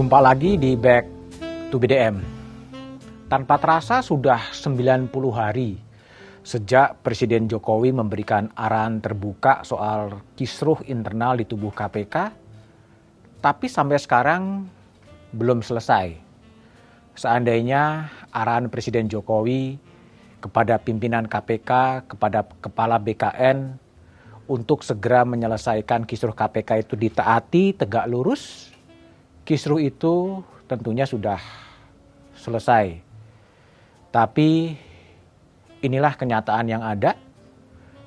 Jumpa lagi di Back to BDM. Tanpa terasa sudah 90 hari sejak Presiden Jokowi memberikan arahan terbuka soal kisruh internal di tubuh KPK, tapi sampai sekarang belum selesai. Seandainya arahan Presiden Jokowi kepada pimpinan KPK, kepada Kepala BKN untuk segera menyelesaikan kisruh KPK itu ditaati tegak lurus, kisruh itu tentunya sudah selesai. Tapi inilah kenyataan yang ada,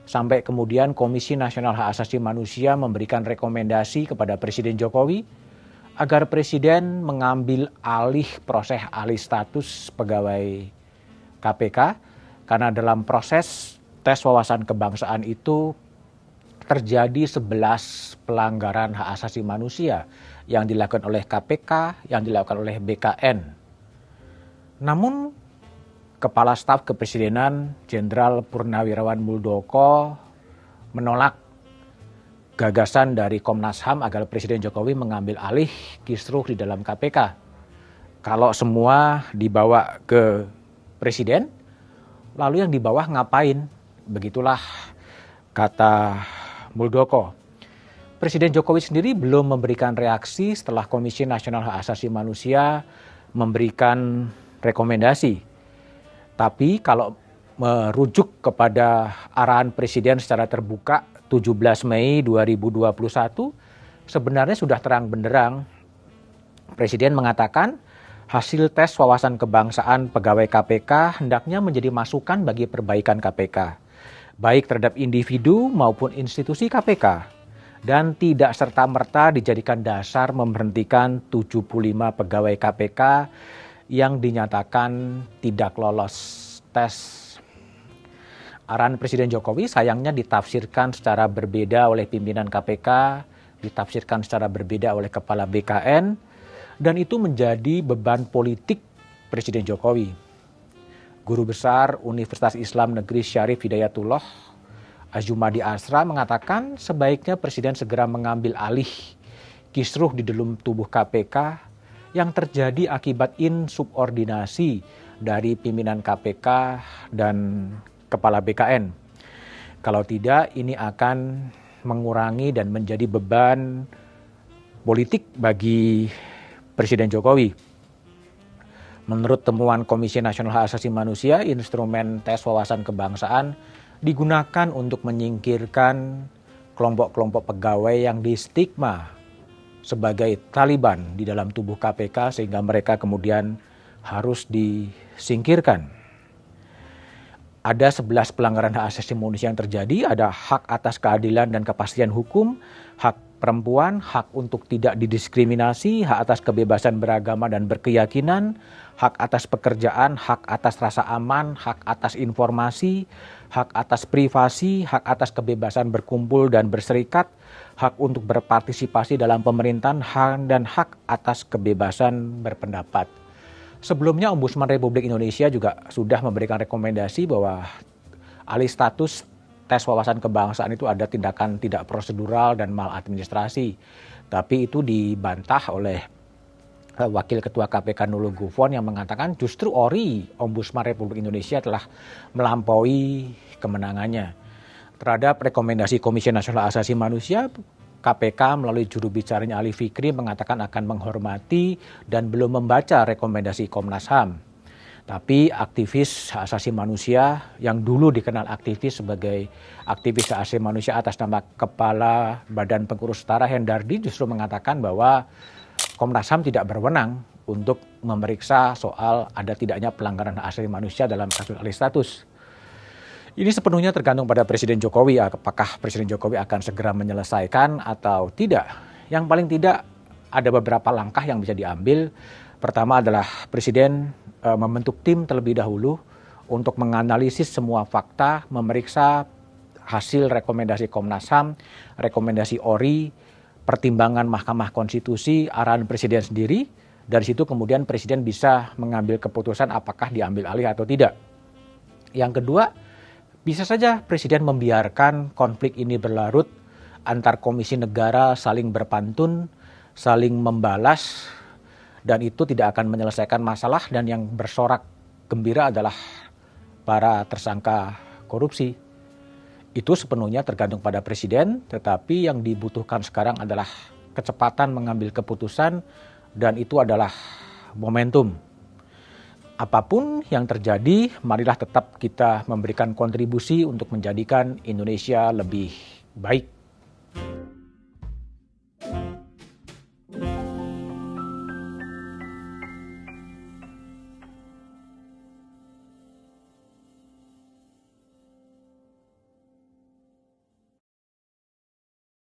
sampai kemudian Komisi Nasional Hak Asasi Manusia memberikan rekomendasi kepada Presiden Jokowi agar Presiden mengambil alih proses alih status pegawai KPK, karena dalam proses tes wawasan kebangsaan itu terjadi 11 pelanggaran hak asasi manusia yang dilakukan oleh KPK, yang dilakukan oleh BKN. Namun, Kepala Staf Kepresidenan Jenderal Purnawirawan Muldoko menolak gagasan dari Komnas HAM agar Presiden Jokowi mengambil alih kisruh di dalam KPK. Kalau semua dibawa ke Presiden, lalu yang di bawah ngapain? Begitulah kata Muldoko. Presiden Jokowi sendiri belum memberikan reaksi setelah Komisi Nasional Hak Asasi Manusia memberikan rekomendasi. Tapi kalau merujuk kepada arahan Presiden secara terbuka 17 Mei 2021, sebenarnya sudah terang benderang. Presiden mengatakan hasil tes wawasan kebangsaan pegawai KPK hendaknya menjadi masukan bagi perbaikan KPK, baik terhadap individu maupun institusi KPK, dan tidak serta-merta dijadikan dasar memberhentikan 75 pegawai KPK yang dinyatakan tidak lolos tes. Arahan Presiden Jokowi sayangnya ditafsirkan secara berbeda oleh pimpinan KPK, ditafsirkan secara berbeda oleh Kepala BKN, dan itu menjadi beban politik Presiden Jokowi. Guru Besar Universitas Islam Negeri Syarif Hidayatullah Azumadi Asra mengatakan sebaiknya Presiden segera mengambil alih kisruh di dalam tubuh KPK yang terjadi akibat insubordinasi dari pimpinan KPK dan Kepala BKN. Kalau tidak, ini akan mengurangi dan menjadi beban politik bagi Presiden Jokowi. Menurut temuan Komisi Nasional Hak Asasi Manusia, instrumen tes wawasan kebangsaan digunakan untuk menyingkirkan kelompok-kelompok pegawai yang distigma sebagai Taliban di dalam tubuh KPK sehingga mereka kemudian harus disingkirkan. Ada 11 pelanggaran hak asasi manusia yang terjadi, ada hak atas keadilan dan kepastian hukum, hak perempuan, hak untuk tidak didiskriminasi, hak atas kebebasan beragama dan berkeyakinan, hak atas pekerjaan, hak atas rasa aman, hak atas informasi, hak atas privasi, hak atas kebebasan berkumpul dan berserikat, hak untuk berpartisipasi dalam pemerintahan, dan hak atas kebebasan berpendapat. Sebelumnya Ombudsman Republik Indonesia juga sudah memberikan rekomendasi bahwa alih status tes wawasan kebangsaan itu ada tindakan tidak prosedural dan maladministrasi. Tapi itu dibantah oleh Wakil Ketua KPK Nurul Gufron yang mengatakan justru Ombudsman Republik Indonesia telah melampaui kemenangannya. Terhadap rekomendasi Komisi Nasional Hak Asasi Manusia, KPK melalui juru bicaranya Ali Fikri mengatakan akan menghormati dan belum membaca rekomendasi Komnas HAM. Tapi aktivis hak asasi manusia yang dulu dikenal aktivis sebagai aktivis hak asasi manusia atas nama Kepala Badan Pengurus Setara Hendardi justru mengatakan bahwa Komnas HAM tidak berwenang untuk memeriksa soal ada tidaknya pelanggaran hak asasi manusia dalam kasus alih status. Ini sepenuhnya tergantung pada Presiden Jokowi, apakah Presiden Jokowi akan segera menyelesaikan atau tidak. Yang paling tidak ada beberapa langkah yang bisa diambil. Pertama adalah Presiden membentuk tim terlebih dahulu untuk menganalisis semua fakta, memeriksa hasil rekomendasi Komnas HAM, rekomendasi ORI, pertimbangan Mahkamah Konstitusi, arahan Presiden sendiri. Dari situ kemudian Presiden bisa mengambil keputusan apakah diambil alih atau tidak. Yang kedua, bisa saja Presiden membiarkan konflik ini berlarut antar komisi negara saling berpantun, saling membalas, dan itu tidak akan menyelesaikan masalah, dan yang bersorak gembira adalah para tersangka korupsi. Itu sepenuhnya tergantung pada presiden, tetapi yang dibutuhkan sekarang adalah kecepatan mengambil keputusan, dan itu adalah momentum. Apapun yang terjadi, marilah tetap kita memberikan kontribusi untuk menjadikan Indonesia lebih baik.